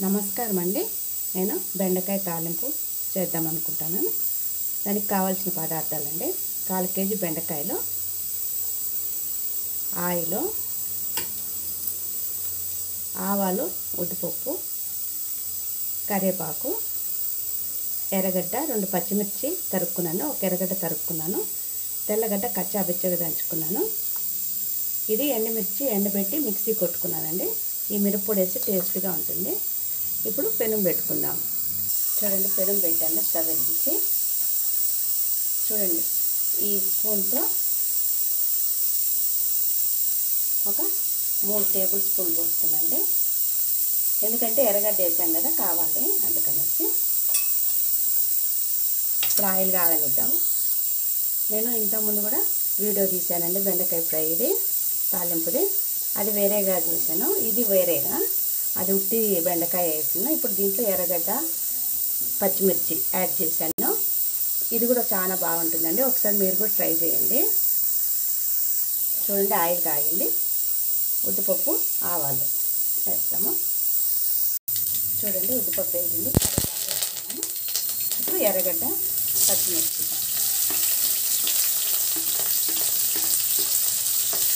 నమస్కారం అండి. నేను బెండకాయ తాలింపు చేద్దాం అనుకుంటాను. దానికి కావాల్సిన పదార్థాలండి: 1/4 కేజీ బెండకాయలు, ఆయిల్, ఆవాలు, ఉద్దిపప్పు, కరివేపాకు, ఎర్రగడ్డ, 2 పచ్చిమిర్చి తరుక్కున్నాను, ఒక ఎర్రగడ్డ తరుక్కున్నాను, తెల్లగడ్డ కచ్చా బిచ్చగా దంచుకున్నాను. ఇది ఎండుమిర్చి ఎండబెట్టి మిక్సీ కొట్టుకున్నానండి. ఈ మిరప్పొడి వేసి టేస్ట్గా ఉంటుంది. ఇప్పుడు పెనం పెట్టుకుందాం. చూడండి, పెనం పెట్టాను స్టవ్ వెలిగించి. చూడండి, ఈ స్పూన్తో ఒక 3 టేబుల్ స్పూన్లు పోస్తున్నాండి. ఎందుకంటే ఎర్రగడ్డ వేసాం కదా, కావాలి అందుకనేసి. ఇప్పుడు ఆయిల్ కాగనిద్దాం. నేను ఇంతకుముందు కూడా వీడియో తీశానండి, బెండకాయ ఫ్రైది తాలింపుది. అది వేరేగా చేశాను, ఇది వేరేగా. అది ఉట్టి బెండకాయ వేసాను. ఇప్పుడు దీంట్లో ఎర్రగడ్డ, పచ్చిమిర్చి యాడ్ చేశాను. ఇది కూడా చాలా బాగుంటుందండి, ఒకసారి మీరు కూడా ట్రై చేయండి. చూడండి, ఆయిల్ కాగింది. ఉద్దిపప్పు, ఆవాలు వేస్తాము. చూడండి, ఉద్దిపప్పు వేసింది. వేస్తున్నాను. ఇప్పుడు ఎర్రగడ్డ, పచ్చిమిర్చి.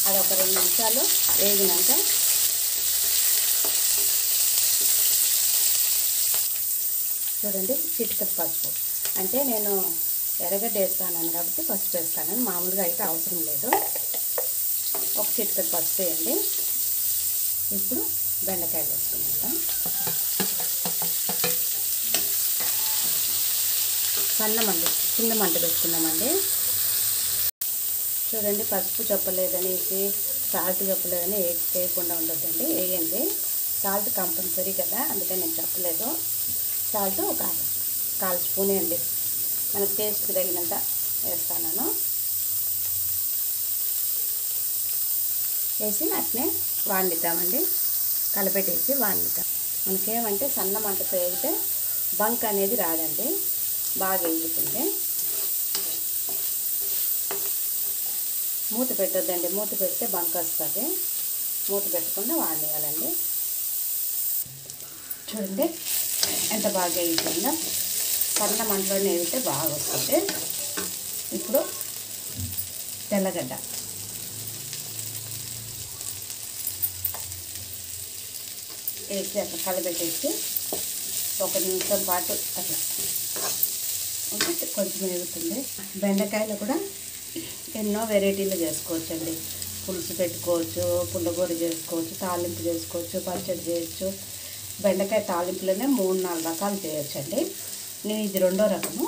అది ఒక 2 నిమిషాలు వేగినాక చూడండి, చిటికెడు పసుపు. అంటే నేను ఎర్రగడ్డ వేస్తాను కాబట్టి పసుపు వేస్తాను, మామూలుగా అయితే అవసరం లేదు. ఒక చిటికెడు పసుపు వేయండి. ఇప్పుడు బెండకాయలు వేసుకుంటాం. చిన్న మంట పెట్టుకుందామండి. చూడండి, పసుపు చెప్పలేదనేసి, సాల్ట్ చెప్పలేదని వేయకుండా ఉండొద్దండి, వేయండి. సాల్ట్ కంపల్సరీ కదా, అందుకని నేను చెప్పలేదు. సాల్ట్ ఒక 1/4 స్పూన్ అండి, మనకు టేస్ట్కి తగినంత వేస్తాను. వేసి అట్నే వాడిద్దామండి, కలపెట్టేసి వాడిద్దాం. మనకేమంటే సన్న మంటతో వేగితే బంక్ అనేది రాదండి, బాగా వేగుతుంది. మూత పెట్టొద్దండి, మూత పెడితే బంక్ వస్తుంది. మూత పెట్టకుండా వాడేయాలండి. చూడండి ఎంత బాగా వేగుతుందో, సన్న మంటలో వేగితే బాగా వస్తుంది. ఇప్పుడు తెల్లగడ్డ వేసి అట్లా కలబెట్టేసి 1 నిమిషం పాటు అట్లా ఉంటే కొంచెం వేగుతుంది. బెండకాయలు కూడా ఎన్నో వెరైటీలు చేసుకోవచ్చండి. పులుసు పెట్టుకోవచ్చు, పుల్లగూర చేసుకోవచ్చు, తాలింపు చేసుకోవచ్చు, పచ్చడి చేయొచ్చు. బెండకాయ తాలింపులోనే 3-4 రకాలు చేయొచ్చండి. నేను ఇది 2వ రకము,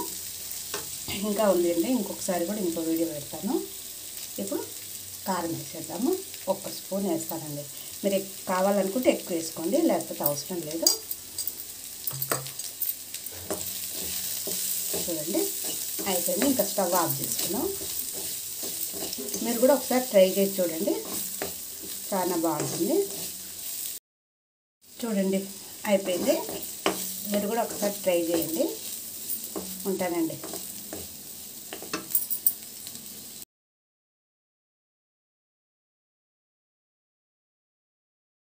ఇంకా ఉందండి, ఇంకొకసారి కూడా ఇంకో వీడియో పెడతాను. ఇప్పుడు కారం వేసేద్దాము. 1 స్పూన్ వేస్తానండి. మీరు కావాలనుకుంటే ఎక్కువ వేసుకోండి, లేకపోతే అవసరం లేదు. చూడండి, అయిపోయింది. ఇంకా స్టవ్ ఆఫ్ చేసుకున్నాం. మీరు కూడా ఒకసారి ట్రై చేసి చూడండి, చాలా బాగుంటుంది. చూడండి, అయిపోయింది. మీరు కూడా ఒకసారి ట్రై చేయండి. ఉంటానండి.